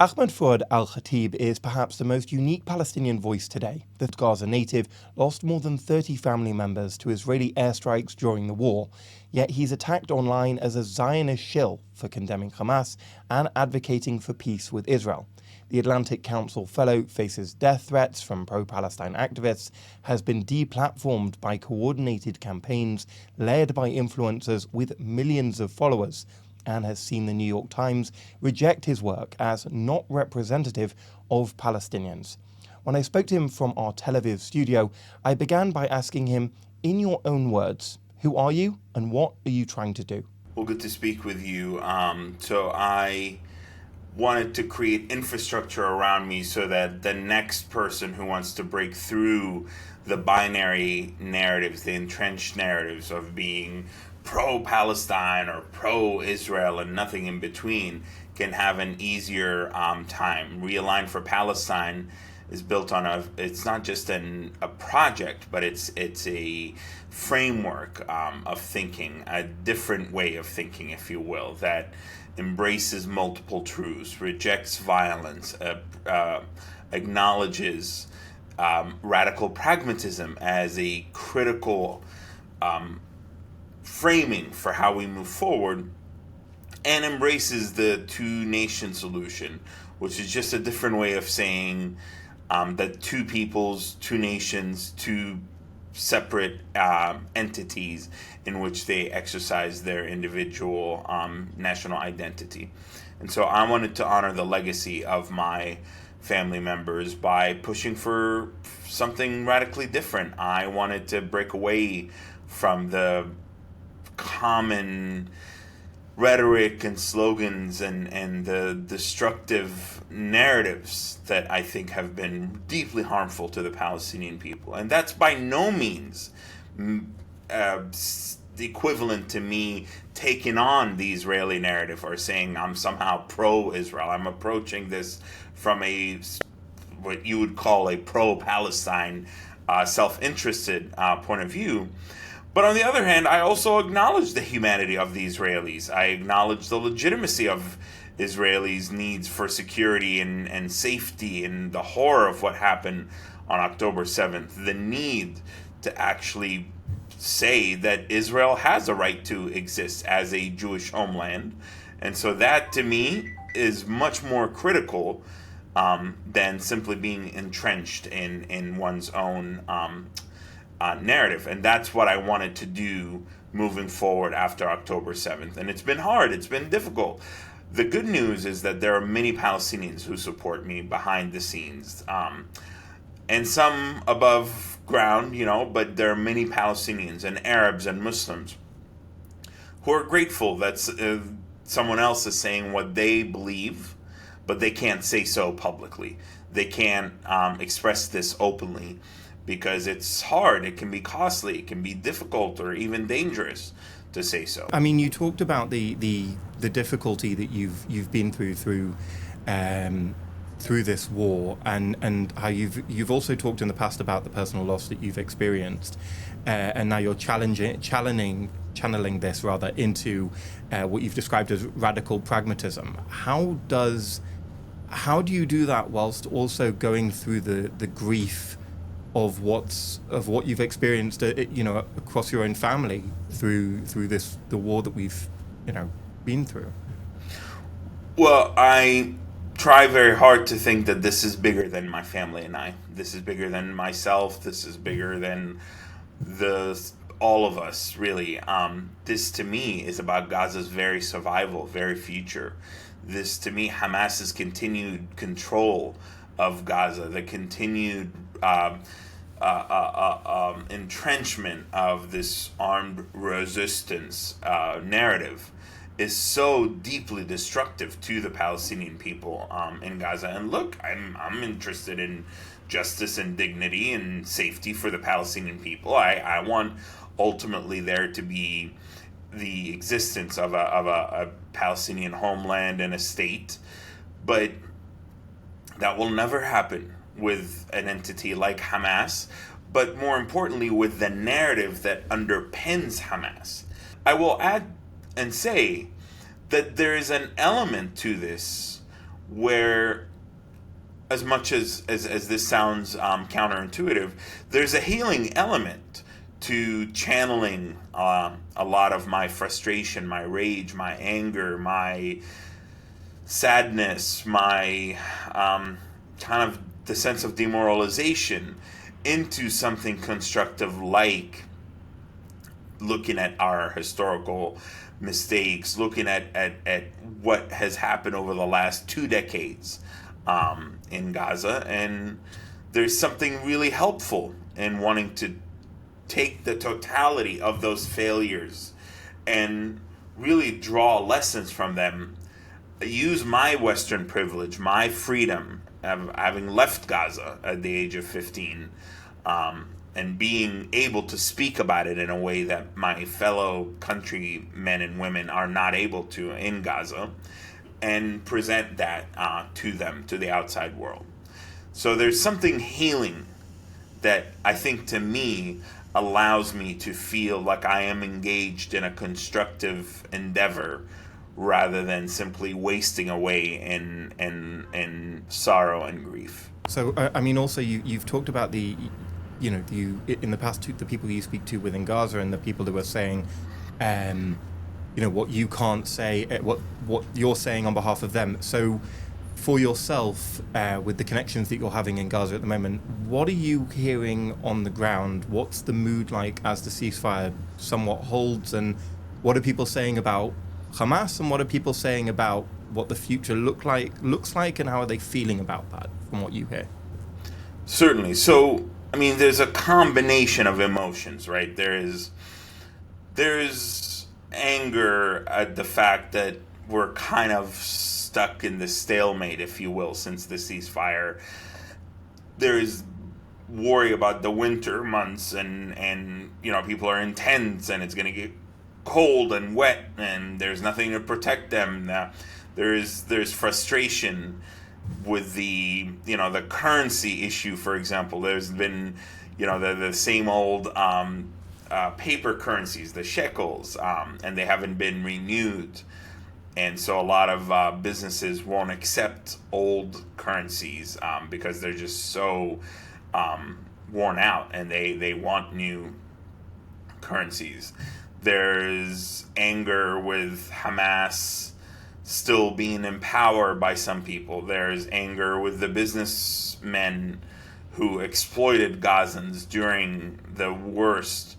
Ahmed Fouad Alkhatib is perhaps the most unique Palestinian voice today. The Gaza native lost more than 30 family members to Israeli airstrikes during the war, yet he's attacked online as a Zionist shill for condemning Hamas and advocating for peace with Israel. The Atlantic Council Fellow faces death threats from pro-Palestine activists, has been deplatformed by coordinated campaigns led by influencers with millions of followers, and has seen the New York Times reject his work as not representative of Palestinians. When I spoke to him from our Tel Aviv studio, I began by asking him, in your own words, who are you and what are you trying to do? Well, good to speak with you. So I wanted to create infrastructure around me so that the next person who wants to break through the binary narratives, the entrenched narratives of being pro-Palestine or pro-Israel and nothing in between, can have an easier time. Realign for Palestine is built on it's not just a project, but it's a framework of thinking, a different way of thinking, if you will, that embraces multiple truths, rejects violence, acknowledges radical pragmatism as a critical framing for how we move forward, and embraces the two-nation solution, which is just a different way of saying that two peoples, two nations, two separate entities in which they exercise their individual national identity. And so I wanted to honor the legacy of my family members by pushing for something radically different. I wanted to break away from the common rhetoric and slogans and the destructive narratives that I think have been deeply harmful to the Palestinian people. And that's by no means the equivalent to me taking on the Israeli narrative or saying I'm somehow pro-Israel. I'm approaching this from what you would call a pro-Palestine, self-interested point of view. But on the other hand, I also acknowledge the humanity of the Israelis. I acknowledge the legitimacy of Israelis' needs for security and safety, and the horror of what happened on October 7th. The need to actually say that Israel has a right to exist as a Jewish homeland. And so that, to me, is much more critical than simply being entrenched in one's own narrative. And that's what I wanted to do moving forward after October 7th. And it's been hard. It's been difficult. The good news is that there are many Palestinians who support me behind the scenes, and some above ground, but there are many Palestinians and Arabs and Muslims who are grateful that someone else is saying what they believe, but they can't say so publicly. They can't express this openly, because it's hard, it can be costly, it can be difficult or even dangerous to say so. I mean, you talked about the difficulty that you've been through this war, and how you've also talked in the past about the personal loss that you've experienced, and now you're channeling this rather into what you've described as radical pragmatism. How do you do that whilst also going through the grief of what you've experienced, across your own family through the war that we've, been through? Well, I try very hard to think that this is bigger than my family and I. This is bigger than myself. This is bigger than all of us, really. This to me is about Gaza's very survival, very future. This to me, Hamas's continued control of Gaza, the continued entrenchment of this armed resistance narrative is so deeply destructive to the Palestinian people in Gaza. And look, I'm interested in justice and dignity and safety for the Palestinian people. I want ultimately there to be the existence of a Palestinian homeland and a state, but that will never happen with an entity like Hamas, but more importantly with the narrative that underpins Hamas. I will add and say that there is an element to this where, as much as this sounds counterintuitive, there's a healing element to channeling a lot of my frustration, my rage, my anger, my sadness, my kind of the sense of demoralization into something constructive, like looking at our historical mistakes, looking at what has happened over the last 2 decades in Gaza. And there's something really helpful in wanting to take the totality of those failures and really draw lessons from them, use my Western privilege, my freedom, having left Gaza at the age of 15, and being able to speak about it in a way that my fellow countrymen and women are not able to in Gaza, and present that to them, to the outside world. So there's something healing that I think, to me, allows me to feel like I am engaged in a constructive endeavor rather than simply wasting away in sorrow and grief. So, I mean, also you've talked about the, in the past, the people you speak to within Gaza and the people who are saying, what you can't say, what you're saying on behalf of them. So, for yourself, with the connections that you're having in Gaza at the moment, what are you hearing on the ground? What's the mood like as the ceasefire somewhat holds? And what are people saying about Hamas? And what are people saying about what the future looks like? And how are they feeling about that, from what you hear? Certainly. So, I mean, there's a combination of emotions, right? There's anger at the fact that we're kind of stuck in this stalemate, if you will, since the ceasefire. There's worry about the winter months, and people are in tents, and it's going to get cold and wet, and there's nothing to protect them. There's frustration with the currency issue, for example. There's been the same old paper currencies, the shekels, and they haven't been renewed. And so a lot of businesses won't accept old currencies because they're just so worn out, and they want new currencies. There's anger with Hamas still being in power by some people. There's anger with the businessmen who exploited Gazans during the worst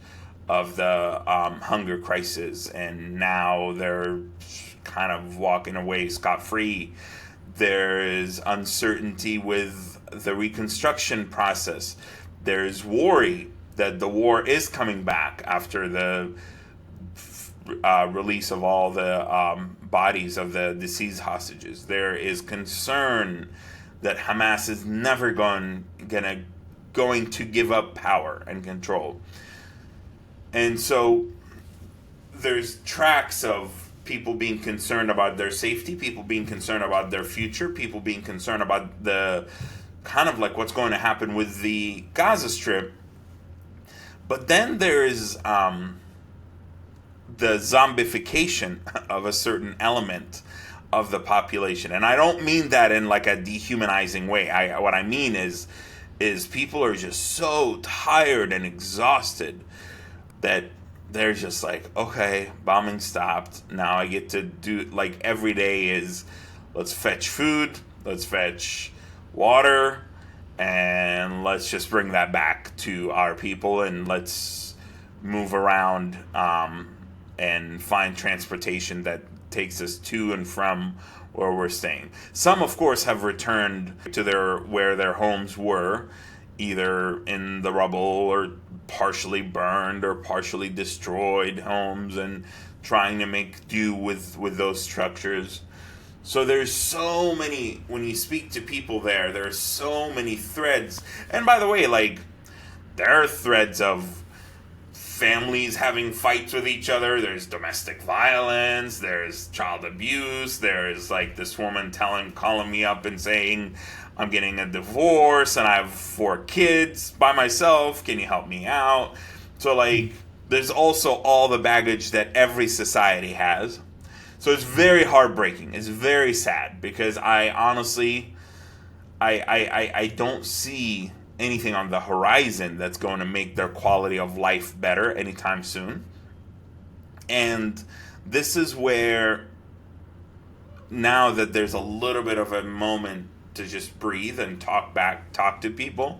of the hunger crisis, and now they're kind of walking away scot-free. There is uncertainty with the reconstruction process. There's worry that the war is coming back after the release of all the bodies of the deceased hostages. There is concern that Hamas is never going to give up power and control. And so there's tracks of people being concerned about their safety, people being concerned about their future, people being concerned about the kind of like what's going to happen with the Gaza Strip. But then there is the zombification of a certain element of the population. And I don't mean that in like a dehumanizing way. What I mean is people are just so tired and exhausted that they're just like, okay, bombing stopped. Now I get to do, like, every day is, let's fetch food, let's fetch water, and let's just bring that back to our people, and let's move around and find transportation that takes us to and from where we're staying. Some, of course, have returned to where their homes were, either in the rubble or partially burned or partially destroyed homes, and trying to make do with those structures. So there's so many, when you speak to people there are so many threads. And by the way, like, there are threads of families having fights with each other. There's domestic violence, there's child abuse, there's like this woman calling me up and saying, I'm getting a divorce and I have 4 kids by myself. Can you help me out? So, like, there's also all the baggage that every society has. So it's very heartbreaking. It's very sad because I honestly, I don't see anything on the horizon that's going to make their quality of life better anytime soon. And this is where, now that there's a little bit of a moment to just breathe and talk to people,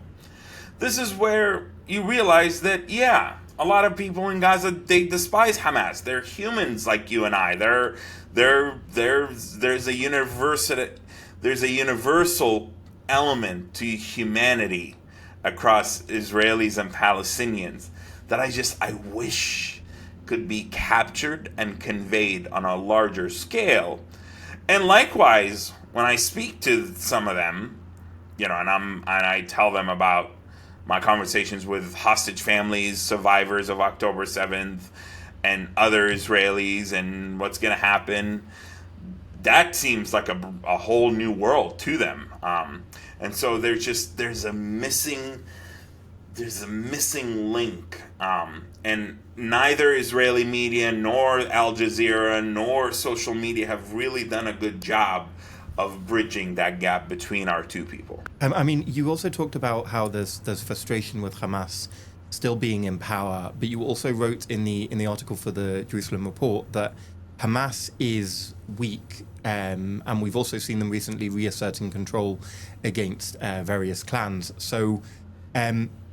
this is where you realize that, yeah, a lot of people in Gaza, they despise Hamas. They're humans like you and I. There's a universal element to humanity across Israelis and Palestinians that I wish could be captured and conveyed on a larger scale. And likewise, when I speak to some of them, and I tell them about my conversations with hostage families, survivors of October 7th, and other Israelis, and what's going to happen, that seems like a whole new world to them. And so there's a missing link. And neither Israeli media nor Al Jazeera nor social media have really done a good job of bridging that gap between our two people. I mean, you also talked about how there's frustration with Hamas still being in power, but you also wrote in the article for the Jerusalem Report that Hamas is weak, and we've also seen them recently reasserting control against various clans. So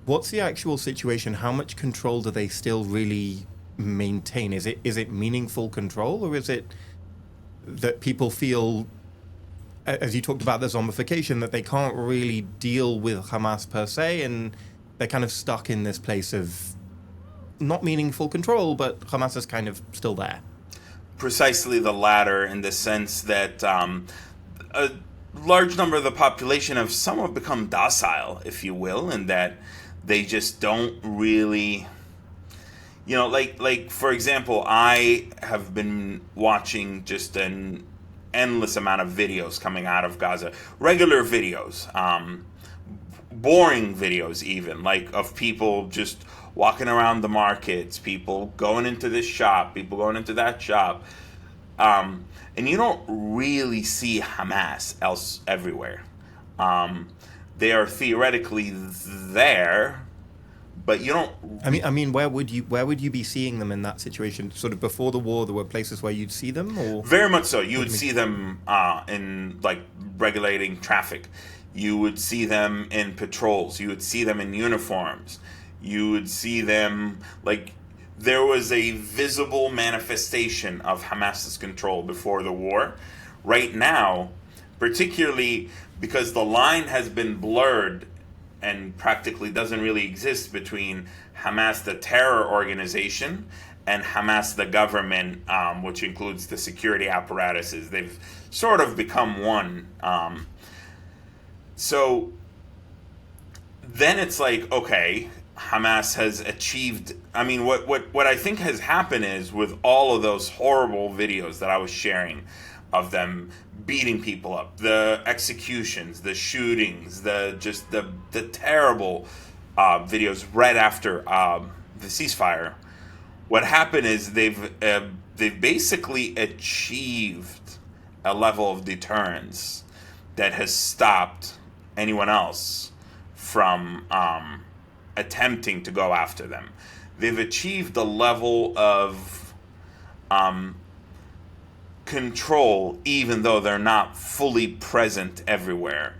what's the actual situation? How much control do they still really maintain? Is it meaningful control, or is it that people feel, as you talked about the zombification, that they can't really deal with Hamas per se, and they're kind of stuck in this place of not meaningful control, but Hamas is kind of still there? Precisely the latter, in the sense that a large number of the population have somewhat become docile, if you will, and that they just don't really, like for example, I have been watching just an endless amount of videos coming out of Gaza, regular videos, boring videos even, like of people just walking around the markets, people going into this shop, people going into that shop, and you don't really see Hamas everywhere. They are theoretically there, but you don't. I mean, where would you be seeing them in that situation? Sort of before the war, there were places where you'd see them, or very much so. You would see them in like regulating traffic. You would see them in patrols. You would see them in uniforms. You would see them, like, there was a visible manifestation of Hamas's control before the war. Right now, particularly because the line has been blurred and practically doesn't really exist between Hamas, the terror organization, and Hamas, the government, which includes the security apparatuses. They've sort of become one. So then it's like, okay, Hamas has achieved. I mean, what I think has happened is, with all of those horrible videos that I was sharing of them beating people up, the executions, the shootings, the terrible videos right after the ceasefire, what happened is they've basically achieved a level of deterrence that has stopped anyone else from attempting to go after them. They've achieved a level of control, even though they're not fully present everywhere,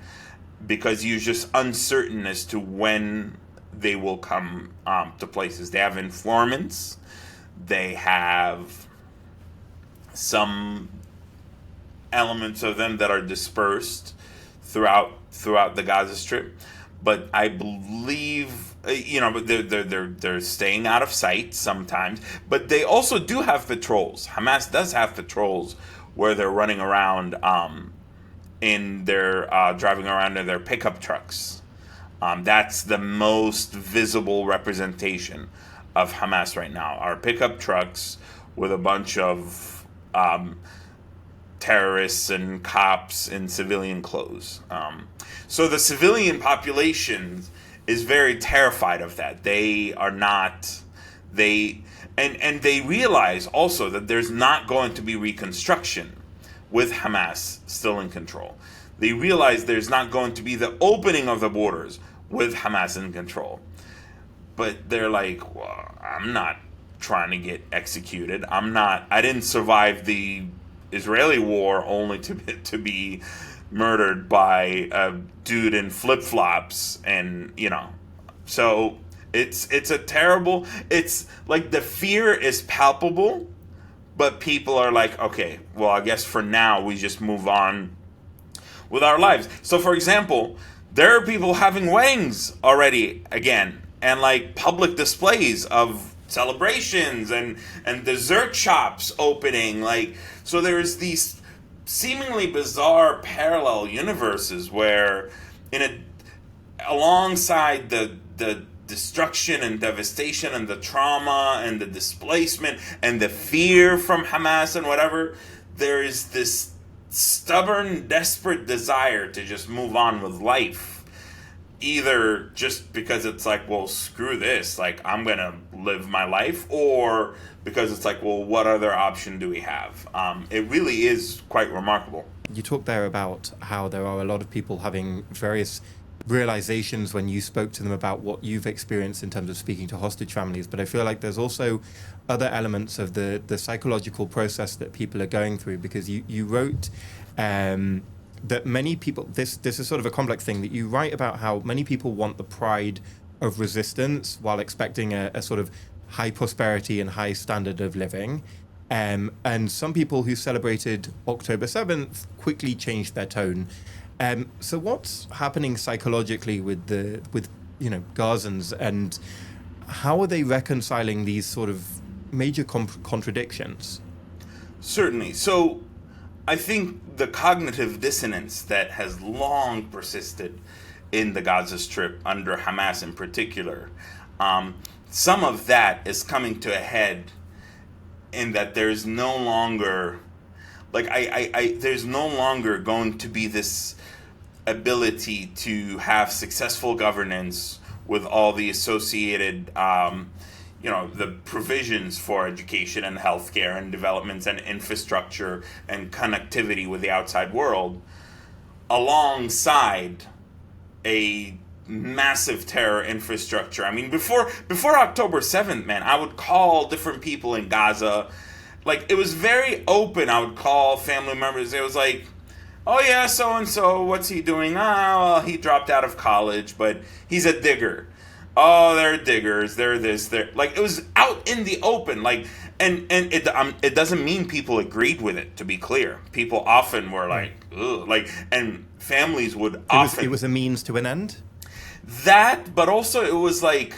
because you're just uncertain as to when they will come to places. They have informants. They have some elements of them that are dispersed throughout the Gaza Strip, but I believe but they're staying out of sight sometimes. But they also do have patrols. Hamas does have patrols where they're running around in their driving around in their pickup trucks. That's the most visible representation of Hamas right now. Are pickup trucks with a bunch of terrorists and cops in civilian clothes. So the civilian population is very terrified of that. They are not. And they realize also that there's not going to be reconstruction with Hamas still in control. They realize there's not going to be the opening of the borders with Hamas in control. But they're like, well, I'm not trying to get executed. I didn't survive the Israeli war only to be murdered by a dude in flip-flops. And, so it's a terrible, it's like the fear is palpable, but people are like, okay, well, I guess for now we just move on with our lives. So, for example, there are people having weddings already again, and like public displays of celebrations and dessert shops opening. Like, so there's these seemingly bizarre parallel universes where, alongside the destruction and devastation and the trauma and the displacement and the fear from Hamas and whatever, there is this stubborn, desperate desire to just move on with life. Either just because it's like, well, screw this, like, I'm going to live my life, or because it's like, well, what other option do we have? It really is quite remarkable. You talked there about how there are a lot of people having various realizations when you spoke to them about what you've experienced in terms of speaking to hostage families, but I feel like there's also other elements of the psychological process that people are going through, because you wrote that many people, this is sort of a complex thing, that you write about how many people want the pride of resistance while expecting a sort of high prosperity and high standard of living. And some people who celebrated October 7th quickly changed their tone. So what's happening psychologically with Gazans, and how are they reconciling these sort of major contradictions? Certainly. So I think the cognitive dissonance that has long persisted in the Gaza Strip under Hamas in particular, some of that is coming to a head in that there's no longer, there's no longer going to be this ability to have successful governance with all the associated, the provisions for education and healthcare and developments and infrastructure and connectivity with the outside world, alongside a massive terror infrastructure. I mean, before October 7th, man, I would call different people in Gaza. Like, it was very open. I would call family members. It was like, oh yeah, so-and-so, what's he doing? Well, he dropped out of college, but he's a digger. Oh, they're diggers. They're this. They're like, it was out in the open. Like, and it doesn't mean people agreed with it. To be clear, people often were like, ugh, like, and families would often. It was a means to an end. That, but also it was like,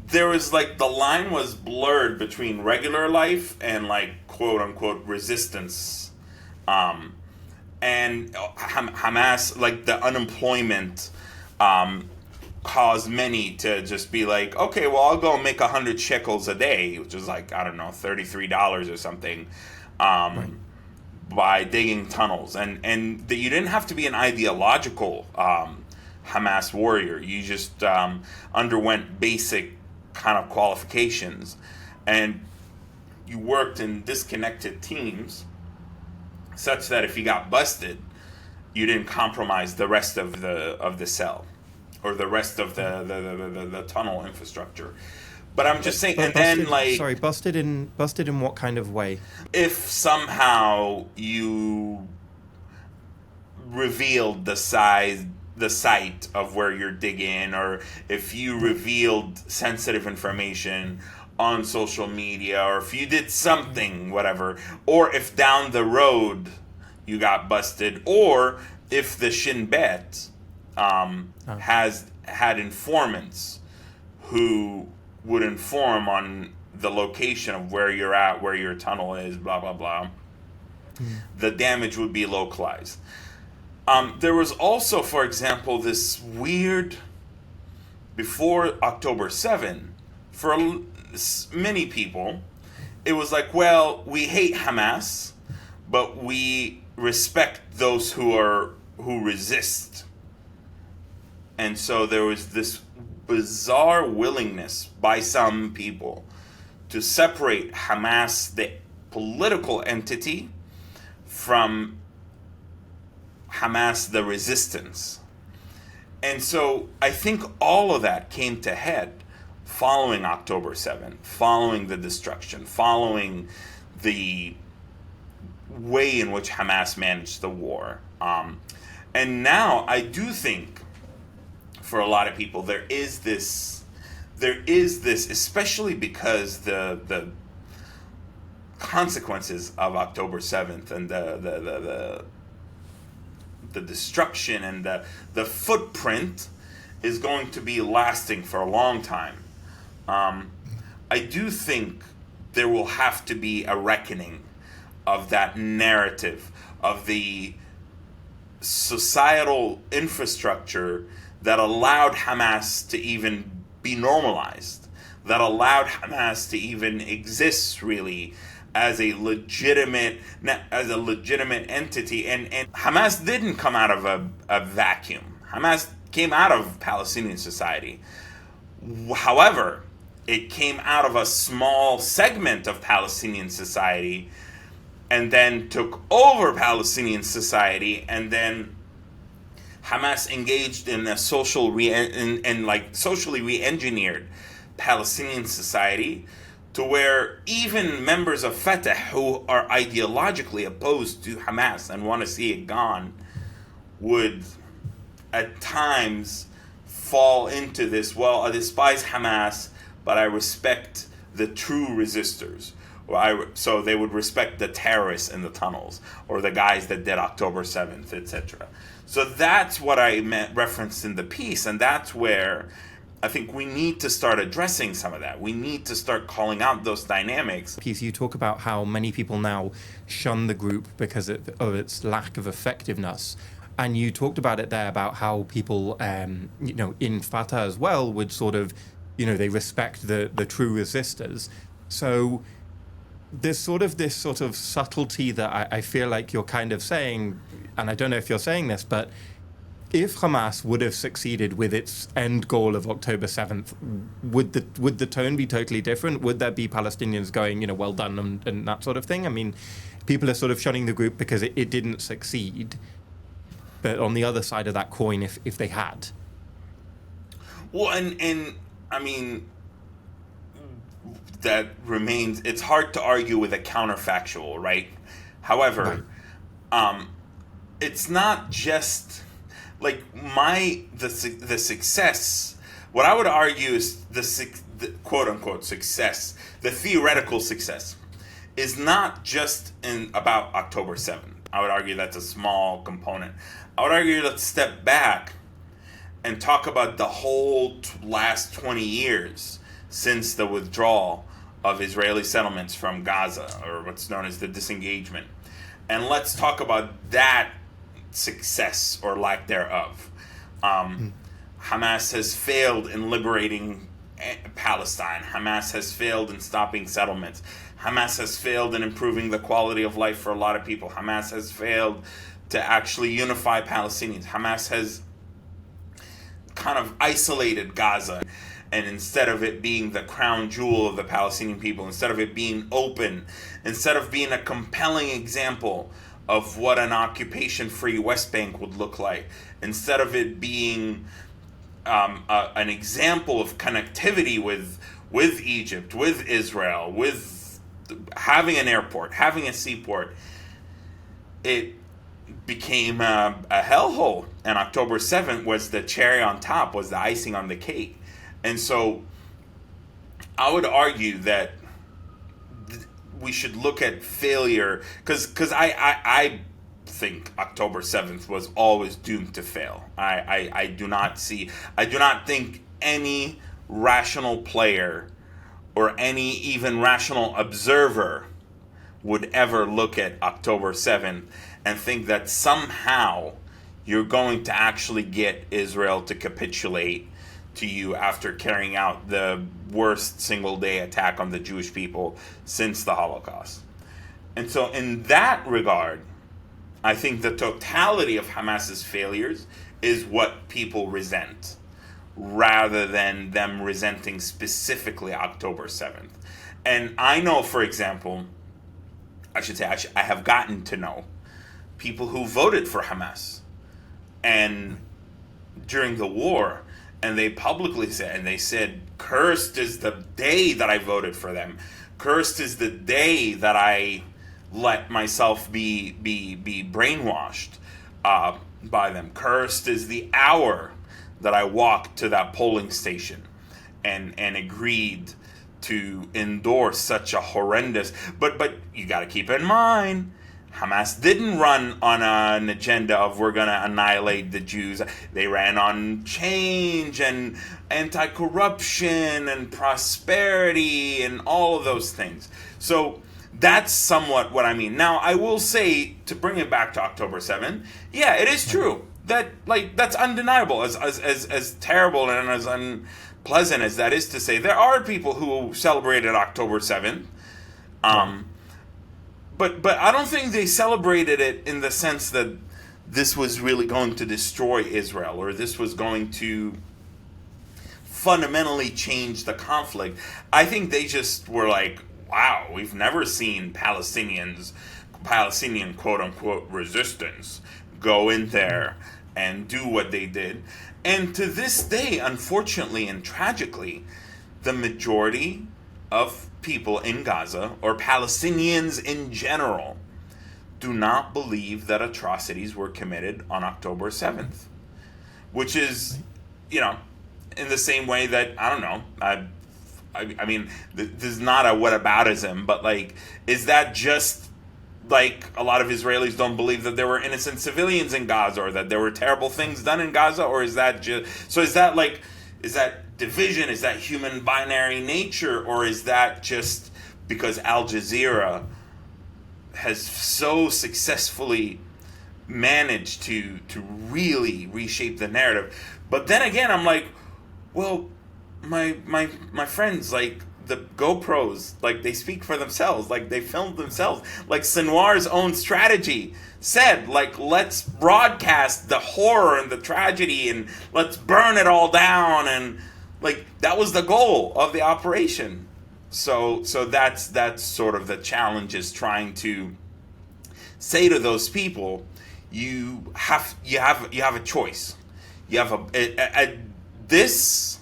there was like, the line was blurred between regular life and like quote unquote resistance, and Hamas, like the unemployment, caused many to just be like, okay, well, I'll go make 100 shekels a day, which is like, I don't know, $33 or something, right, by digging tunnels. And you didn't have to be an ideological Hamas warrior. You just underwent basic kind of qualifications, and you worked in disconnected teams such that if you got busted, you didn't compromise the rest of the cell or the rest of the tunnel infrastructure. But I'm just saying, and busted, then like, sorry, busted in what kind of way? If somehow you revealed the site of where you're digging, or if you revealed sensitive information on social media, or if you did something, whatever, or if down the road you got busted, or if the Shin Bet had informants who would inform on the location of where you're at, where your tunnel is, blah, blah, blah, the damage would be localized. There was also, for example, this weird, before October 7, for many people, it was like, well, we hate Hamas, but we respect those who resist. And so there was this bizarre willingness by some people to separate Hamas, the political entity, from Hamas, the resistance. And so I think all of that came to head following October 7th, following the destruction, following the way in which Hamas managed the war. And now I do think for a lot of people there is this, especially because the consequences of October 7th and the destruction and the footprint is going to be lasting for a long time. I do think there will have to be a reckoning of that narrative, of the societal infrastructure that allowed Hamas to even be normalized, that allowed Hamas to even exist really as a legitimate entity. And Hamas didn't come out of a vacuum. Hamas came out of Palestinian society. However, it came out of a small segment of Palestinian society and then took over Palestinian society, and then Hamas engaged in a socially re-engineered Palestinian society, to where even members of Fatah who are ideologically opposed to Hamas and want to see it gone would at times fall into this, well, I despise Hamas, but I respect the true resistors. So they would respect the terrorists in the tunnels, or the guys that did October 7th, etc. So that's what I referenced in the piece, and that's where I think we need to start addressing some of that. We need to start calling out those dynamics. Piece, you talk about how many people now shun the group because of its lack of effectiveness. And you talked about it there, about how people, in Fatah as well, would sort of, they respect the true resistors. So there's this sort of subtlety that I feel like you're kind of saying, and I don't know if you're saying this, but if Hamas would have succeeded with its end goal of October 7th, would the tone be totally different? Would there be Palestinians going, well done, and that sort of thing? I mean, people are sort of shunning the group because it didn't succeed. But on the other side of that coin, if they had. Well, and I mean, that remains, it's hard to argue with a counterfactual, right? However, right. It's not just like the success. What I would argue is the quote unquote success, the theoretical success, is not just about October 7th. I would argue that's a small component. I would argue let's step back and talk about the whole last 20 years since the withdrawal of Israeli settlements from Gaza, or what's known as the disengagement. And let's talk about that success or lack thereof. Hamas has failed in liberating Palestine. Hamas has failed in stopping settlements. Hamas has failed in improving the quality of life for a lot of people. Hamas has failed to actually unify Palestinians. Hamas has kind of isolated Gaza, and instead of it being the crown jewel of the Palestinian people, instead of it being open, instead of being a compelling example of what an occupation-free West Bank would look like, instead of it being an example of connectivity with Egypt, with Israel, with having an airport, having a seaport, it became a hellhole. And October 7th was the cherry on top, was the icing on the cake. And so I would argue that we should look at failure, because I think October 7th was always doomed to fail. I do not think any rational player or any even rational observer would ever look at October 7th and think that somehow you're going to actually get Israel to capitulate to you after carrying out the worst single-day attack on the Jewish people since the Holocaust. And so in that regard, I think the totality of Hamas's failures is what people resent, rather than them resenting specifically October 7th. And I know, for example, I should say I have gotten to know people who voted for Hamas and during the war, and they publicly said, cursed is the day that I voted for them. Cursed is the day that I let myself be brainwashed by them. Cursed is the hour that I walked to that polling station and agreed to endorse such a horrendous. But you got to keep in mind, Hamas didn't run on an agenda of we're going to annihilate the Jews. They ran on change and anti-corruption and prosperity and all of those things. So that's somewhat what I mean. Now, I will say, to bring it back to October 7th, yeah, it is true that, like, that's undeniable. As terrible and as unpleasant as that is to say, there are people who celebrated October 7th. But I don't think they celebrated it in the sense that this was really going to destroy Israel or this was going to fundamentally change the conflict. I think they just were like, wow, we've never seen Palestinian quote-unquote resistance go in there and do what they did. And to this day, unfortunately and tragically, the majority of people in Gaza, or Palestinians in general, do not believe that atrocities were committed on October 7th. Which is, in the same way that, I don't know, I mean, this is not a whataboutism, but, like, is that just, like, a lot of Israelis don't believe that there were innocent civilians in Gaza or that there were terrible things done in Gaza? Or is that just... So is that division? Is that human binary nature? Or is that just because Al Jazeera has so successfully managed to really reshape the narrative? But then again, I'm like, well, my friends, like, the GoPros, like, they speak for themselves. Like, they filmed themselves. Like, Sinwar's own strategy said, like, let's broadcast the horror and the tragedy and let's burn it all down. And, like, that was the goal of the operation. So that's sort of the challenge, is trying to say to those people, you have a choice. You have this,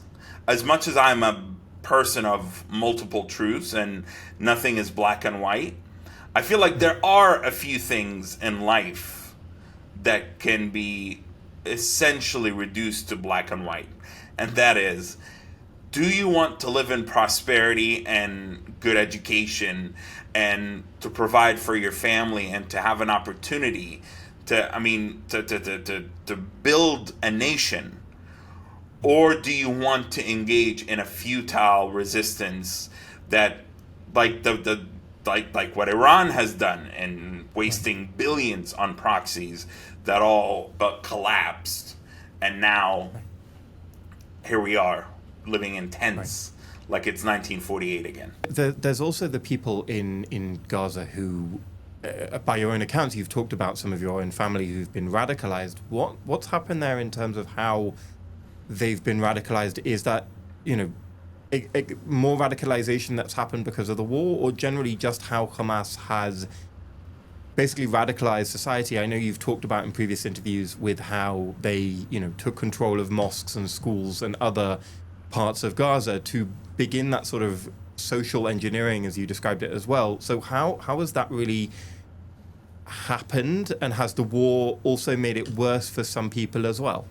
as much as I'm a person of multiple truths and nothing is black and white, I feel like there are a few things in life that can be essentially reduced to black and white. And that is, do you want to live in prosperity and good education and to provide for your family and to have an opportunity to build a nation? Or do you want to engage in a futile resistance that, like like what Iran has done, and wasting billions on proxies that all but collapsed, and now here we are living in tents like it's 1948 again. There's also the people in Gaza who, by your own accounts, you've talked about some of your own family who've been radicalized. What's happened there in terms of how they've been radicalized? Is that, more radicalization that's happened because of the war, or generally just how Hamas has basically radicalized society? I know you've talked about in previous interviews with how they, took control of mosques and schools and other parts of Gaza to begin that sort of social engineering, as you described it as well. So how has that really happened, and has the war also made it worse for some people as well?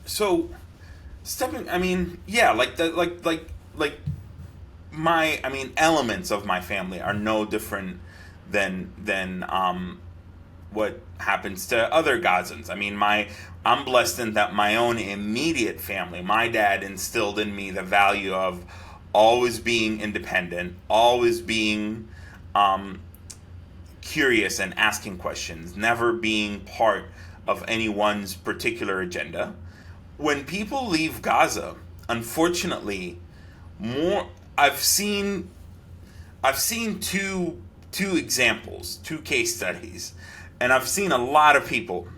So elements of my family are no different than what happens to other Gazans. I'm blessed in that my own immediate family, my dad instilled in me the value of always being independent, always being curious and asking questions, never being part of anyone's particular agenda. When people leave Gaza, unfortunately, I've seen two examples, two case studies, and I've seen a lot of people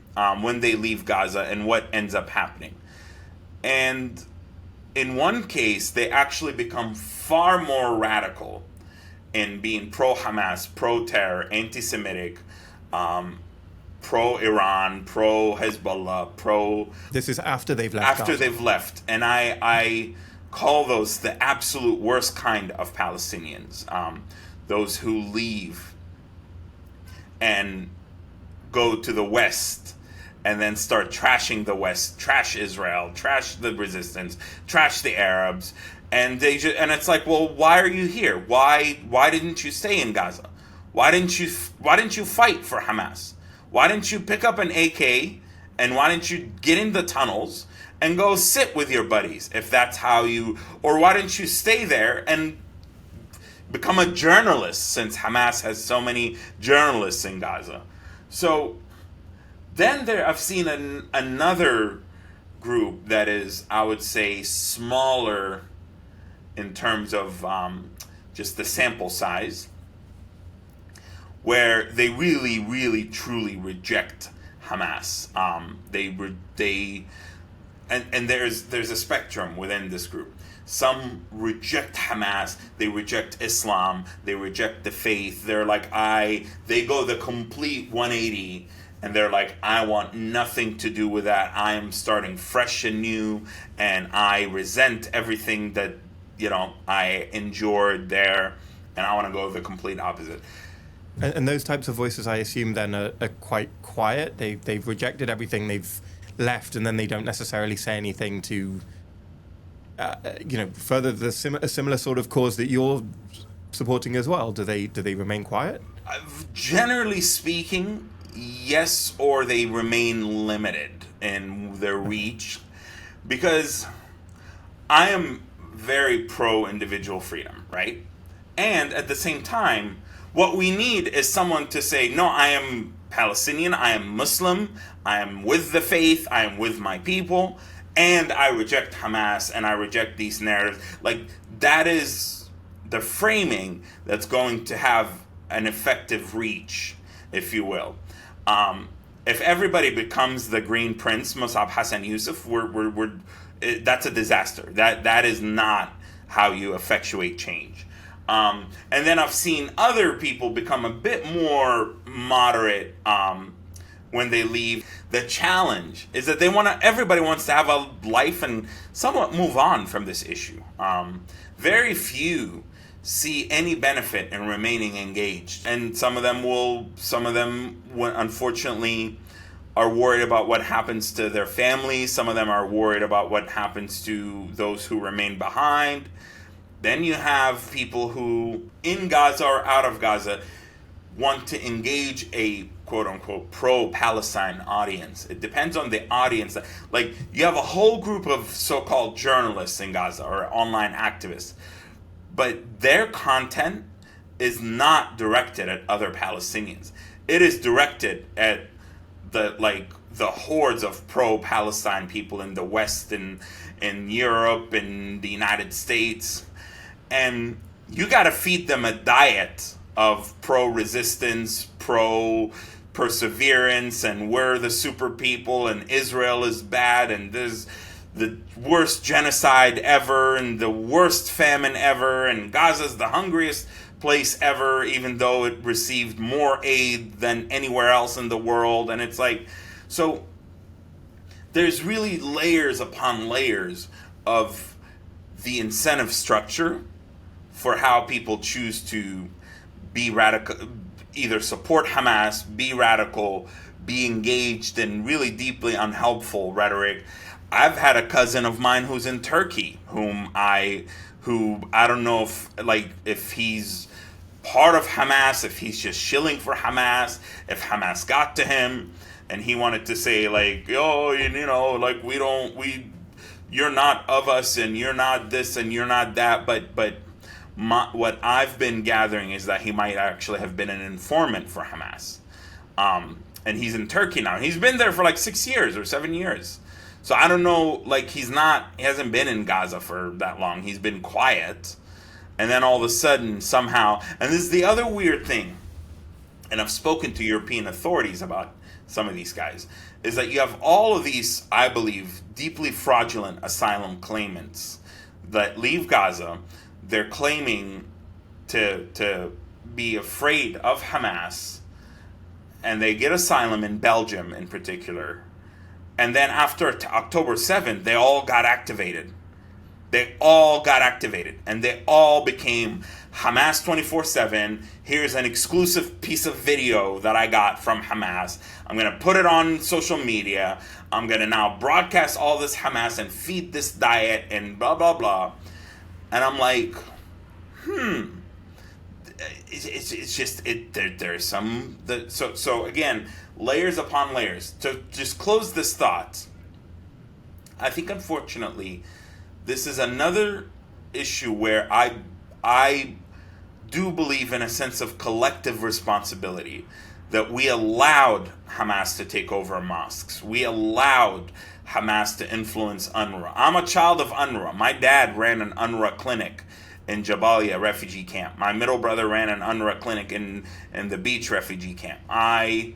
when they leave Gaza and what ends up happening. And in one case, they actually become far more radical in being pro-Hamas, pro-terror, anti-Semitic, pro-Iran, pro-Hezbollah, pro... This is after they've left After Gaza. they've left. And I call those the absolute worst kind of Palestinians. Those who leave and go to the West and then start trashing the West, trash Israel, trash the resistance, trash the Arabs. And and it's like, well, why are you here? Why didn't you stay in Gaza? Why didn't you fight for Hamas? Why didn't you pick up an AK, and why didn't you get in the tunnels and go sit with your buddies if that's how you, or why didn't you stay there and become a journalist, since Hamas has so many journalists in Gaza? So then I've seen another group that is, I would say, smaller in terms of just the sample size, where they really, really, truly reject Hamas. And there's a spectrum within this group. Some reject Hamas, they reject Islam, they reject the faith. They're like, they go the complete 180, and they're like, I want nothing to do with that. I am starting fresh and new, and I resent everything that, I endured there, and I want to go the complete opposite. And those types of voices, I assume, then are quite quiet. They've rejected everything, they've left, and then they don't necessarily say anything to, further a similar sort of cause that you're supporting as well. Do they remain quiet? Generally speaking, yes, or they remain limited in their reach, because I am very pro-individual freedom, right? And at the same time, what we need is someone to say, no, I am Palestinian, I am Muslim, I am with the faith, I am with my people, and I reject Hamas, and I reject these narratives. Like, that is the framing that's going to have an effective reach, if you will. If everybody becomes the Green Prince, Musab Hassan Yusuf, that's a disaster. That is not how you effectuate change. And then I've seen other people become a bit more moderate when they leave. The challenge is that everybody wants to have a life and somewhat move on from this issue. Very few see any benefit in remaining engaged, and some of them unfortunately are worried about what happens to their families. Some of them are worried about what happens to those who remain behind. Then you have people who, in Gaza or out of Gaza, want to engage a quote-unquote pro-Palestine audience. It depends on the audience. Like, you have a whole group of so-called journalists in Gaza or online activists, but their content is not directed at other Palestinians. It is directed at the hordes of pro-Palestine people in the West and in Europe and the United States. And you got to feed them a diet of pro-resistance, pro-perseverance, and we're the super people, and Israel is bad, and there's the worst genocide ever, and the worst famine ever, and Gaza's the hungriest place ever, even though it received more aid than anywhere else in the world. And it's like, so there's really layers upon layers of the incentive structure for how people choose to be radical, either support Hamas, be radical, be engaged in really deeply unhelpful rhetoric. I've had a cousin of mine who's in Turkey, who I don't know if he's part of Hamas, if he's just shilling for Hamas, if Hamas got to him and he wanted to say you're not of us and you're not this and you're not that, but what I've been gathering is that he might actually have been an informant for Hamas. And he's in Turkey now. He's been there for 6 years or 7 years. So I don't know, he hasn't been in Gaza for that long. He's been quiet. And then all of a sudden, somehow, and this is the other weird thing, and I've spoken to European authorities about some of these guys, is that you have all of these, I believe, deeply fraudulent asylum claimants that leave Gaza. They're claiming to be afraid of Hamas, and they get asylum in Belgium in particular. And then after October 7th, they all got activated. They all got activated, and they all became Hamas 24/7. Here's an exclusive piece of video that I got from Hamas. I'm going to put it on social media. I'm going to now broadcast all this Hamas and feed this diet and blah, blah, blah. And I'm like, it's just, there's some, so again, layers upon layers. To just close this thought, I think unfortunately, this is another issue where I do believe in a sense of collective responsibility, that we allowed Hamas to take over mosques. We allowed Hamas to influence UNRWA. I'm a child of UNRWA. My dad ran an UNRWA clinic in Jabalia refugee camp. My middle brother ran an UNRWA clinic in the beach refugee camp. I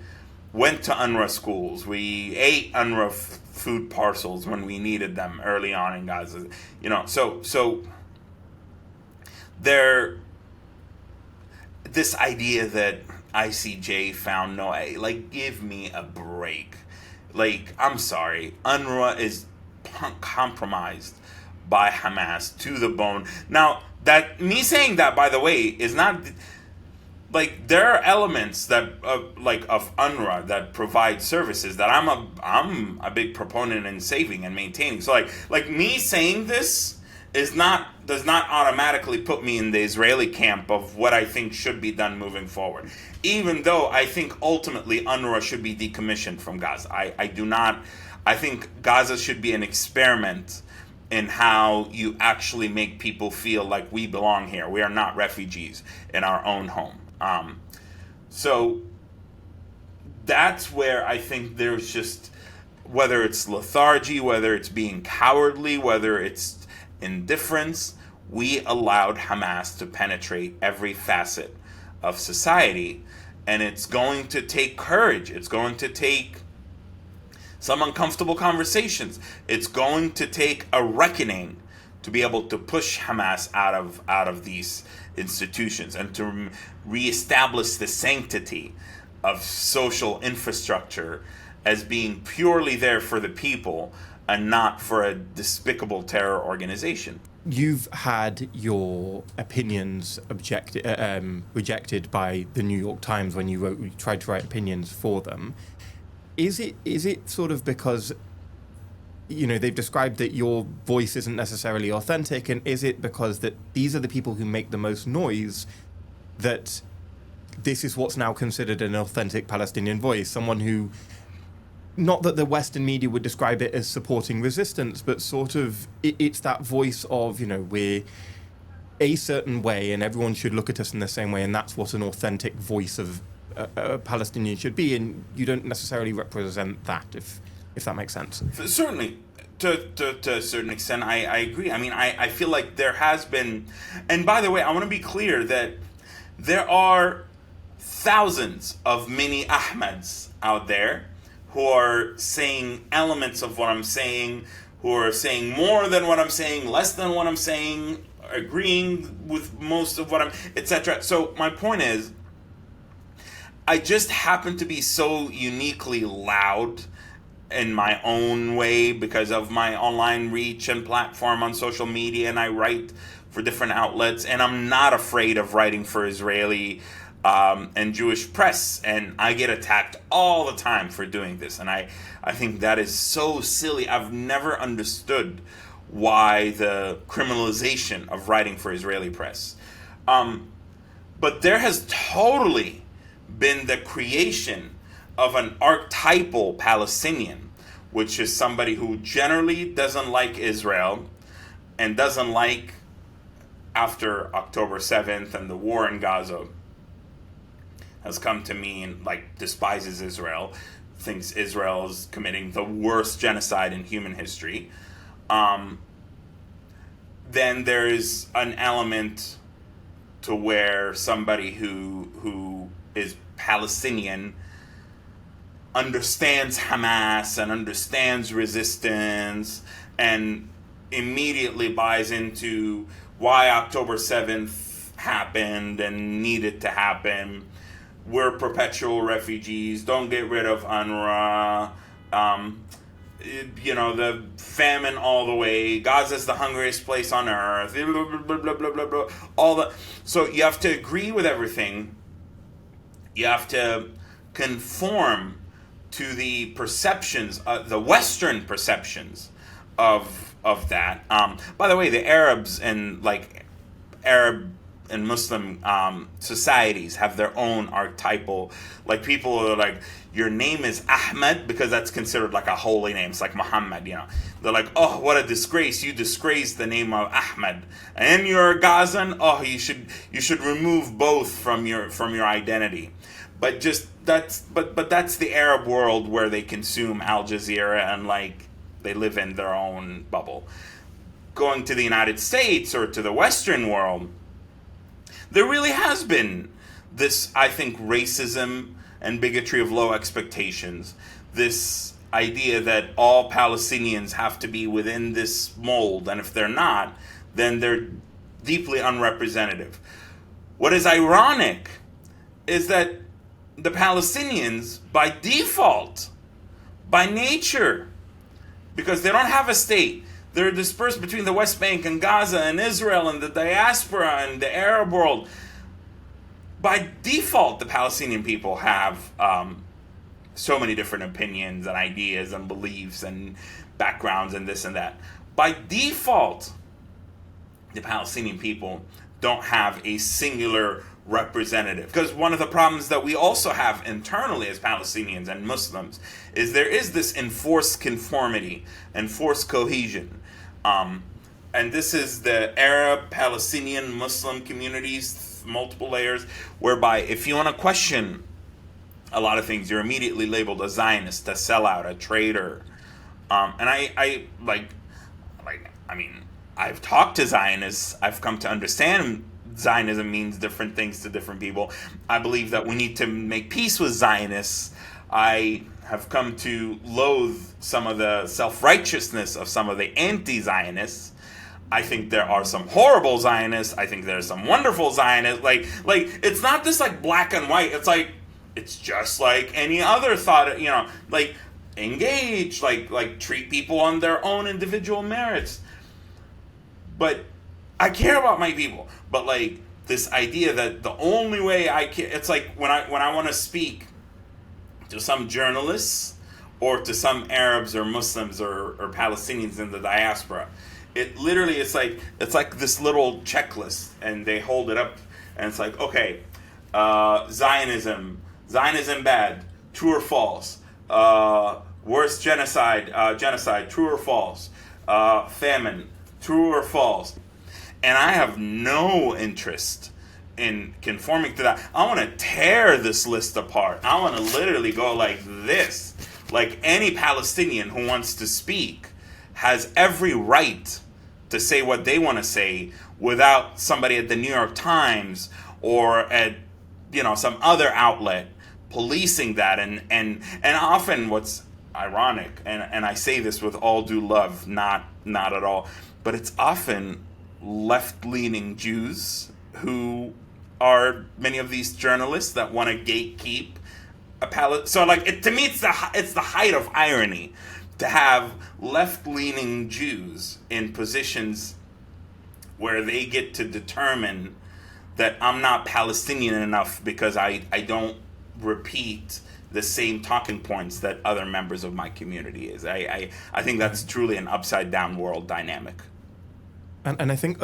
went to UNRWA schools. We ate UNRWA food parcels when we needed them early on in Gaza. So there, this idea that ICJ found no, like, give me a break. Like, I'm sorry, UNRWA is compromised by Hamas to the bone. Now, that me saying that, by the way, is not like, there are elements that of UNRWA that provide services that I'm a big proponent in saving and maintaining. So like me saying this does not automatically put me in the Israeli camp of what I think should be done moving forward. Even though I think ultimately UNRWA should be decommissioned from Gaza. I think Gaza should be an experiment in how you actually make people feel like we belong here. We are not refugees in our own home. So that's where I think there's just, whether it's lethargy, whether it's being cowardly, whether it's indifference, we allowed Hamas to penetrate every facet of society. And it's going to take courage. It's going to take some uncomfortable conversations. It's going to take a reckoning to be able to push Hamas out of these institutions and to reestablish the sanctity of social infrastructure as being purely there for the people and not for a despicable terror organization. You've had your opinions rejected by the New York Times when you tried to write opinions for them. Is it sort of because, they've described that your voice isn't necessarily authentic, and is it because that these are the people who make the most noise, that this is what's now considered an authentic Palestinian voice, someone who, not that the Western media would describe it as supporting resistance, but sort of it's that voice of, we're a certain way and everyone should look at us in the same way, and that's what an authentic voice of a Palestinian should be, and you don't necessarily represent that, if that makes sense. Certainly, to a certain extent, I agree. I mean, I feel like there has been, and by the way, I want to be clear that there are thousands of mini Ahmeds out there who are saying elements of what I'm saying, who are saying more than what I'm saying, less than what I'm saying, agreeing with most of what I'm, etc. So my point is, I just happen to be so uniquely loud in my own way because of my online reach and platform on social media, and I write for different outlets, and I'm not afraid of writing for Israeli and Jewish press, and I get attacked all the time for doing this, and I think that is so silly. I've never understood why the criminalization of writing for Israeli press. But there has totally been the creation of an archetypal Palestinian, which is somebody who generally doesn't like Israel and doesn't like, after October 7th and the war in Gaza, has come to mean, despises Israel, thinks Israel is committing the worst genocide in human history. Then there is an element to where somebody who is Palestinian understands Hamas and understands resistance and immediately buys into why October 7th happened and needed to happen. We're perpetual refugees. Don't get rid of UNRWA. The famine all the way. Gaza's the hungriest place on earth. Blah, blah, blah, blah, blah, blah. So you have to agree with everything. You have to conform to the perceptions, the Western perceptions of that. By the way, the Arabs and Arab and Muslim societies have their own archetypal, people are like, your name is Ahmed, because that's considered like a holy name. It's like Muhammad, They're like, oh, what a disgrace! You disgraced the name of Ahmed, and you're a Gazan. Oh, you should remove both from your identity. But that's the Arab world where they consume Al Jazeera and they live in their own bubble. Going to the United States or to the Western world, there really has been this, I think, racism and bigotry of low expectations. This idea that all Palestinians have to be within this mold, and if they're not, then they're deeply unrepresentative. What is ironic is that the Palestinians, by default, by nature, because they don't have a state, they're dispersed between the West Bank and Gaza and Israel and the diaspora and the Arab world. By default, the Palestinian people have so many different opinions and ideas and beliefs and backgrounds and this and that. By default, the Palestinian people don't have a singular representative. Because one of the problems that we also have internally as Palestinians and Muslims is there is this enforced conformity, enforced cohesion. And this is the Arab, Palestinian, Muslim communities, multiple layers, whereby if you want to question a lot of things, you're immediately labeled a Zionist, a sellout, a traitor. And I've talked to Zionists. I've come to understand Zionism means different things to different people. I believe that we need to make peace with Zionists. I have come to loathe some of the self-righteousness of some of the anti-Zionists. I think there are some horrible Zionists. I think there's some wonderful Zionists. It's not this black and white. It's just like any other thought, engage, treat people on their own individual merits. But I care about my people. But this idea that the only way I can, it's like when I want to speak to some journalists or to some Arabs or Muslims or Palestinians in the diaspora, it literally it's like this little checklist, and they hold it up, and it's like, okay, Zionism bad, true or false? Worst genocide, true or false? Famine, true or false? And I have no interest in conforming to that. I want to tear this list apart. I want to literally go like this. Like any Palestinian who wants to speak has every right to say what they want to say without somebody at the New York Times or at some other outlet policing that. And often what's ironic, and I say this with all due love, not at all, but it's often left-leaning Jews who are many of these journalists that want to gatekeep a So to me, it's the height of irony to have left-leaning Jews in positions where they get to determine that I'm not Palestinian enough because I don't repeat the same talking points that other members of my community is. I think that's truly an upside-down world dynamic. And I think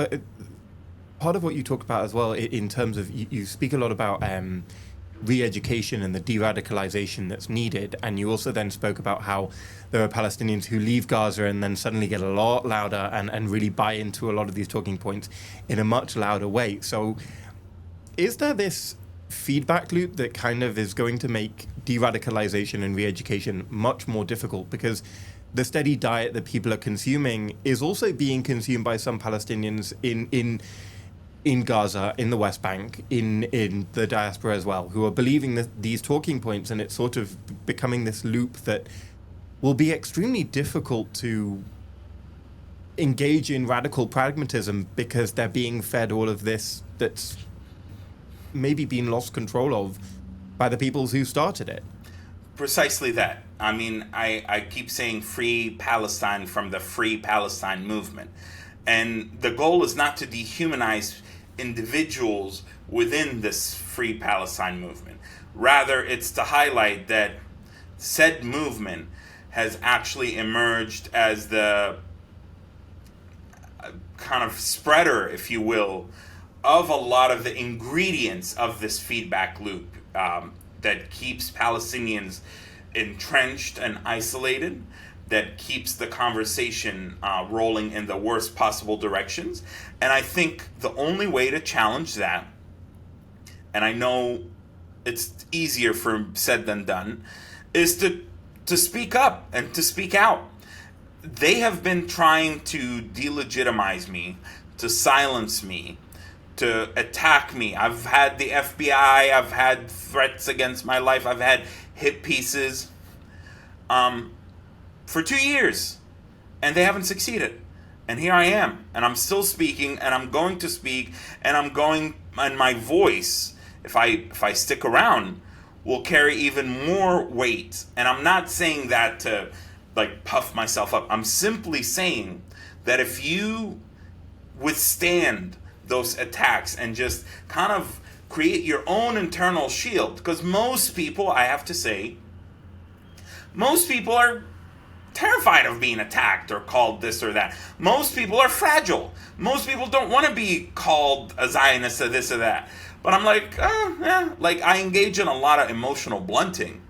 part of what you talk about as well, in terms of, you speak a lot about re-education and the de-radicalization that's needed, and you also then spoke about how there are Palestinians who leave Gaza and then suddenly get a lot louder and really buy into a lot of these talking points in a much louder way. So is there this feedback loop that kind of is going to make de-radicalization and re-education much more difficult, because the steady diet that people are consuming is also being consumed by some Palestinians in Gaza, in the West Bank, in the diaspora as well, who are believing these talking points, and it's sort of becoming this loop that will be extremely difficult to engage in radical pragmatism because they're being fed all of this that's maybe been lost control of by the peoples who started it. Precisely that. I mean, I keep saying free Palestine from the Free Palestine movement. And the goal is not to dehumanize individuals within this Free Palestine movement. Rather, it's to highlight that said movement has actually emerged as the kind of spreader, if you will, of a lot of the ingredients of this feedback loop that keeps Palestinians entrenched and isolated, that keeps the conversation rolling in the worst possible directions. And I think the only way to challenge that, and I know it's easier for said than done, is to speak up and to speak out. They have been trying to delegitimize me, to silence me, to attack me. I've had the FBI, I've had threats against my life, I've had hit pieces for 2 years, and they haven't succeeded. And here I am, and I'm still speaking, and I'm going to speak, and my voice, if I stick around, will carry even more weight. And I'm not saying that to like puff myself up. I'm simply saying that if you withstand those attacks and just kind of create your own internal shield, because most people, I have to say, most people are terrified of being attacked or called this or that. Most people are fragile. Most people don't want to be called a Zionist or this or that. But I'm like, like I engage in a lot of emotional blunting.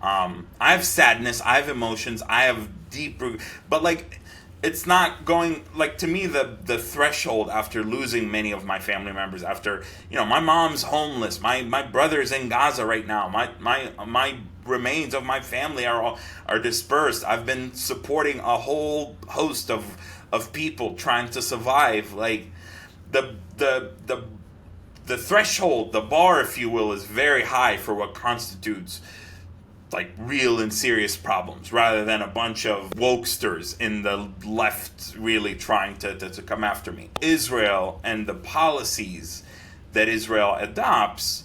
I have sadness, I have emotions, I have deep, but like, it's not going, like, to me, the threshold after losing many of my family members, after, my mom's homeless, my brother's in Gaza right now, my remains of my family are dispersed. I've been supporting a whole host of people trying to survive. Like, the threshold, the bar, if you will, is very high for what constitutes like real and serious problems, rather than a bunch of wokesters in the left really trying to come after me. Israel and the policies that Israel adopts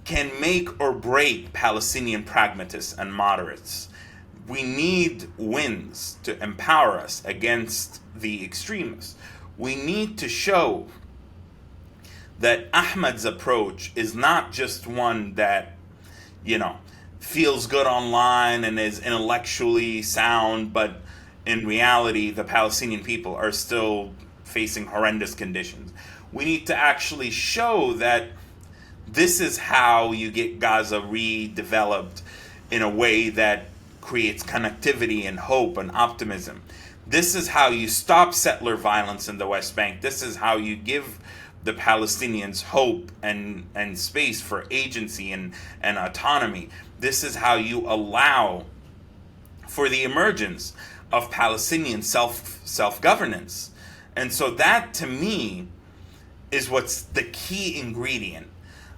can make or break Palestinian pragmatists and moderates. We need wins to empower us against the extremists. We need to show that Ahmed's approach is not just one that, feels good online and is intellectually sound, but in reality, the Palestinian people are still facing horrendous conditions. We need to actually show that this is how you get Gaza redeveloped in a way that creates connectivity and hope and optimism. This is how you stop settler violence in the West Bank. This is how you give the Palestinians hope and space for agency and autonomy. This is how you allow for the emergence of Palestinian self-governance. And so that, to me, is what's the key ingredient.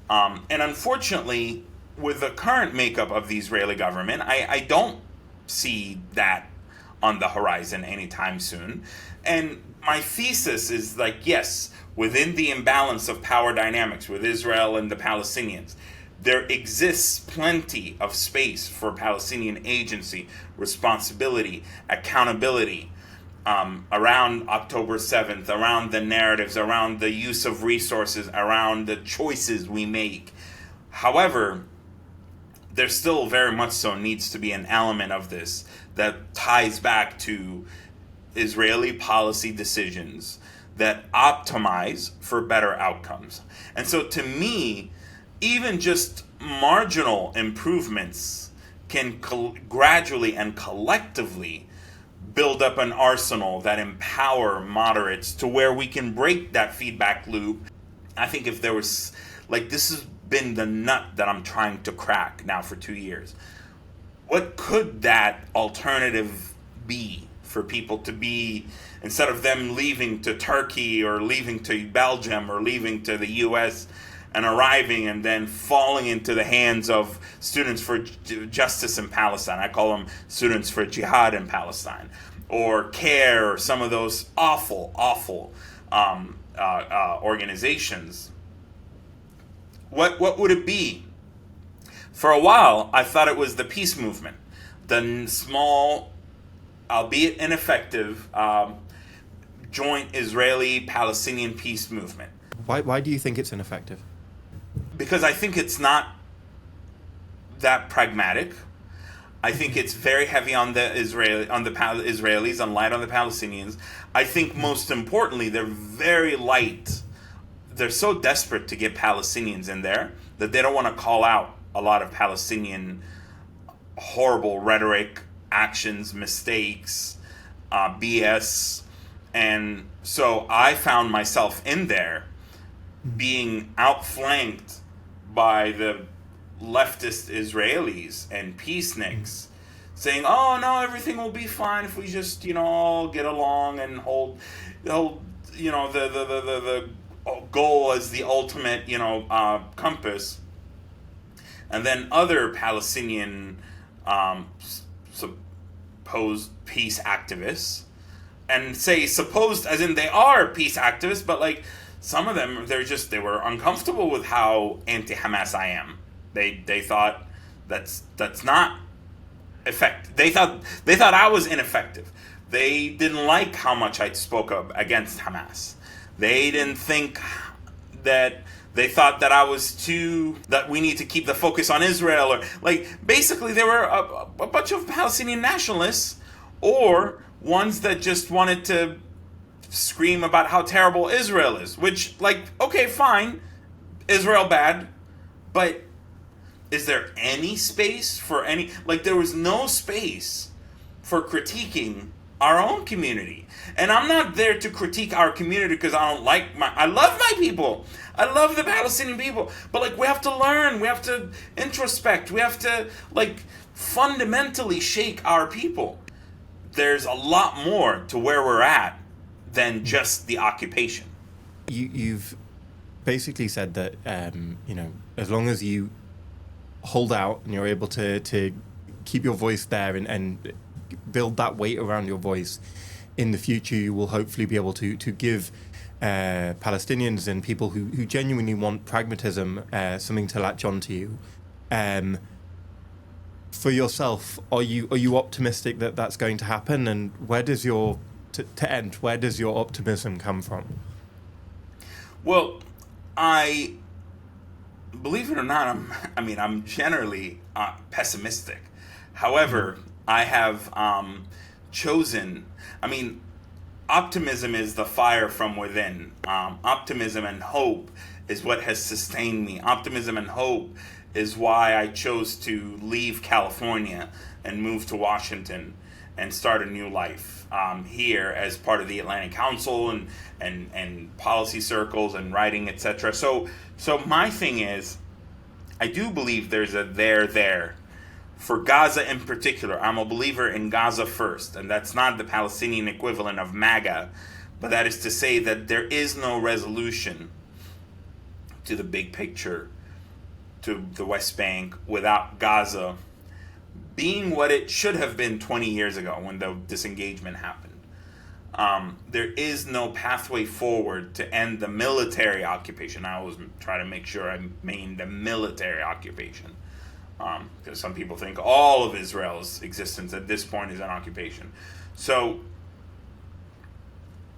And unfortunately, with the current makeup of the Israeli government, I don't see that on the horizon anytime soon. And my thesis is like, yes, within the imbalance of power dynamics with Israel and the Palestinians, there exists plenty of space for Palestinian agency, responsibility, accountability around October 7th, around the narratives, around the use of resources, around the choices we make. However, there still very much so needs to be an element of this that ties back to Israeli policy decisions that optimize for better outcomes. And so to me, even just marginal improvements can gradually and collectively build up an arsenal that empower moderates to where we can break that feedback loop. I think if there was, like, this has been the nut that I'm trying to crack now for 2 years. What could that alternative be for people to be, instead of them leaving to Turkey or leaving to Belgium or leaving to the US and arriving and then falling into the hands of Students for Justice in Palestine? I call them Students for Jihad in Palestine, or CARE, or some of those awful organizations. What would it be? For a while, I thought it was the peace movement, the small, albeit ineffective, joint Israeli-Palestinian peace movement. Why do you think it's ineffective? Because I think it's not that pragmatic. I think it's very heavy on the Israelis and light on the Palestinians. I think most importantly, they're very light. They're so desperate to get Palestinians in there that they don't want to call out a lot of Palestinian horrible rhetoric, actions, mistakes, BS. And so I found myself in there being outflanked by the leftist Israelis and peaceniks saying, oh no, everything will be fine if we just, all get along and hold the goal as the ultimate, compass. And then other Palestinian supposed peace activists, and say supposed as in they are peace activists, but like some of them, they were uncomfortable with how anti-Hamas I am. They thought that's not effective. They thought I was ineffective. They didn't like how much I spoke up against Hamas. They didn't think that. They thought that I was that we need to keep the focus on Israel, or like basically there were a bunch of Palestinian nationalists, or ones that just wanted to scream about how terrible Israel is, which, like, okay, fine, Israel bad, but is there any space for there was no space for critiquing our own community. And I'm not there to critique our community because I love my people. I love the Palestinian people. But, like, we have to learn, we have to introspect, we have to, like, fundamentally shake our people. There's a lot more to where we're at than just the occupation. You've basically said that, as long as you hold out and you're able to keep your voice there and build that weight around your voice, in the future you will hopefully be able to give Palestinians and people who genuinely want pragmatism something to latch onto you. For yourself, are you optimistic that that's going to happen? And where does your optimism come from? Well, I believe it or not, I'm generally pessimistic. However, I have chosen. Optimism is the fire from within. Optimism and hope is what has sustained me. Optimism and hope is why I chose to leave California and move to Washington and start a new life here as part of the Atlantic Council and policy circles and writing, etc. So my thing is, I do believe there's a there. For Gaza in particular, I'm a believer in Gaza first, and that's not the Palestinian equivalent of MAGA, but that is to say that there is no resolution to the big picture, to the West Bank, without Gaza being what it should have been 20 years ago when the disengagement happened. There is no pathway forward to end the military occupation. I always try to make sure I mean the military occupation. Because some people think all of Israel's existence at this point is an occupation. So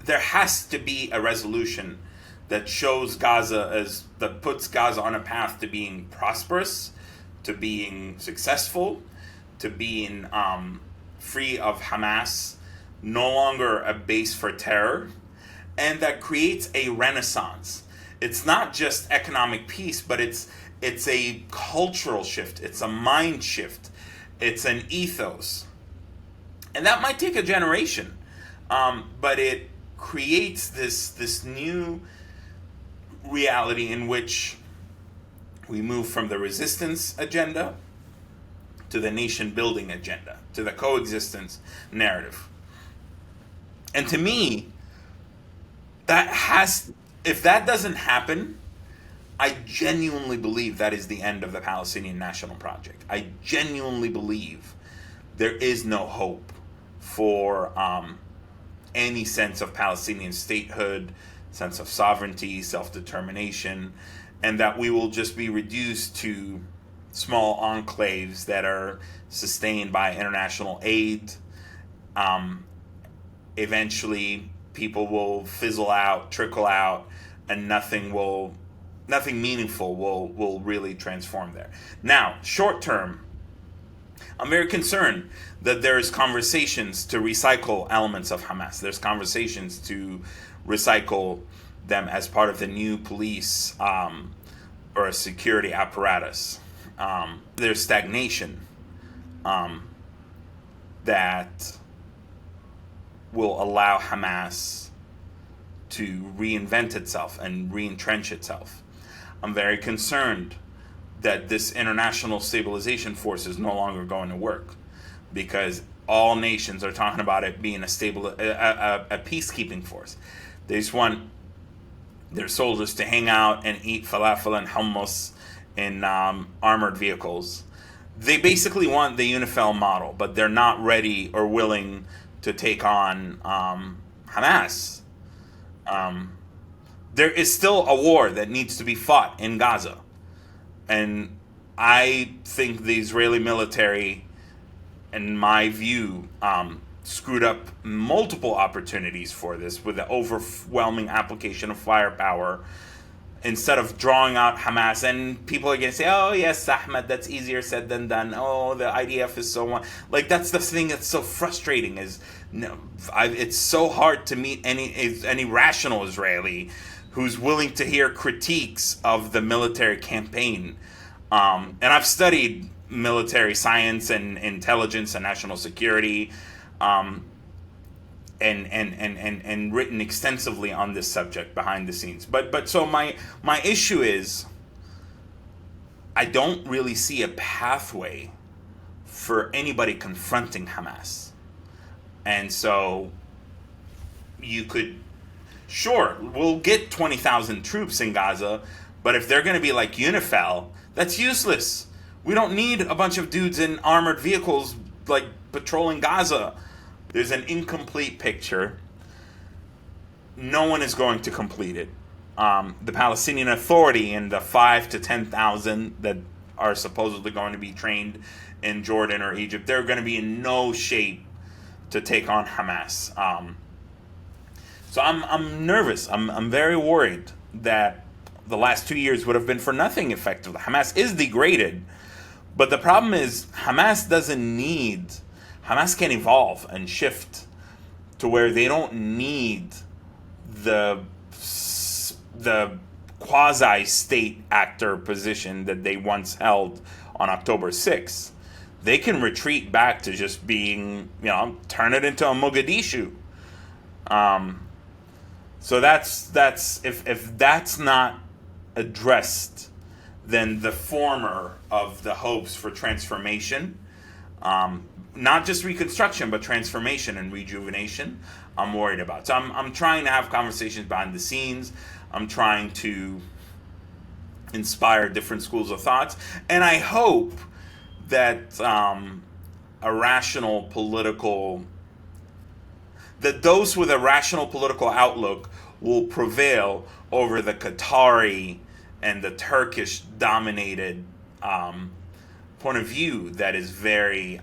there has to be a resolution that shows that puts Gaza on a path to being prosperous, to being successful, to being free of Hamas, no longer a base for terror, and that creates a renaissance. It's not just economic peace, but it's a cultural shift. It's a mind shift. It's an ethos. And that might take a generation. But it creates this new reality in which we move from the resistance agenda to the nation building agenda, to the coexistence narrative. And to me, if that doesn't happen, I genuinely believe that is the end of the Palestinian National Project. I genuinely believe there is no hope for any sense of Palestinian statehood, sense of sovereignty, self-determination. and that we will just be reduced to small enclaves that are sustained by international aid. Eventually, people will fizzle out, trickle out, and nothing meaningful will really transform there. Now, short term, I'm very concerned that there's conversations to recycle elements of Hamas. There's conversations to recycle them as part of the new police or a security apparatus. There's stagnation that will allow Hamas to reinvent itself and re-entrench itself. I'm very concerned that this international stabilization force is no longer going to work, because all nations are talking about it being a peacekeeping force. They just want their soldiers to hang out and eat falafel and hummus in armored vehicles. They basically want the UNIFIL model, but they're not ready or willing to take on Hamas. There is still a war that needs to be fought in Gaza. And I think the Israeli military, in my view, screwed up multiple opportunities for this with the overwhelming application of firepower. Instead of drawing out Hamas, and people are going to say, oh, yes, Ahmed, that's easier said than done. Oh, the IDF is so... Like, that's the thing that's so frustrating is it's so hard to meet any rational Israeli who's willing to hear critiques of the military campaign. And I've studied military science and intelligence and national security, and written extensively on this subject behind the scenes. But so my issue is, I don't really see a pathway for anybody confronting Hamas. And so you could, sure, we'll get 20,000 troops in Gaza, but if they're going to be like UNIFIL, that's useless. We don't need a bunch of dudes in armored vehicles like patrolling Gaza. There's an incomplete picture. No one is going to complete it. The Palestinian Authority and the 5,000 to 10,000 that are supposedly going to be trained in Jordan or Egypt, they're going to be in no shape to take on Hamas. So I'm nervous. I'm very worried that the last 2 years would have been for nothing effectively. Hamas is degraded, but the problem is Hamas can evolve and shift to where they don't need the quasi-state actor position that they once held on October 6th. They can retreat back to just being, turn it into a Mogadishu. So that's if that's not addressed, then the former of the hopes for transformation, not just reconstruction, but transformation and rejuvenation, I'm worried about. So I'm trying to have conversations behind the scenes. I'm trying to inspire different schools of thoughts. And I hope that those with a rational political outlook will prevail over the Qatari and the Turkish-dominated point of view that is very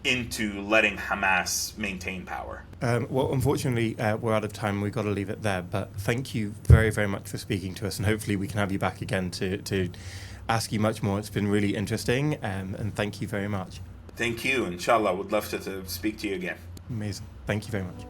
into letting Hamas maintain power. Well, unfortunately, we're out of time. We've got to leave it there. But thank you very, very much for speaking to us, and hopefully we can have you back again to ask you much more. It's been really interesting, and thank you very much. Thank you. Inshallah, would love to speak to you again. Amazing. Thank you very much.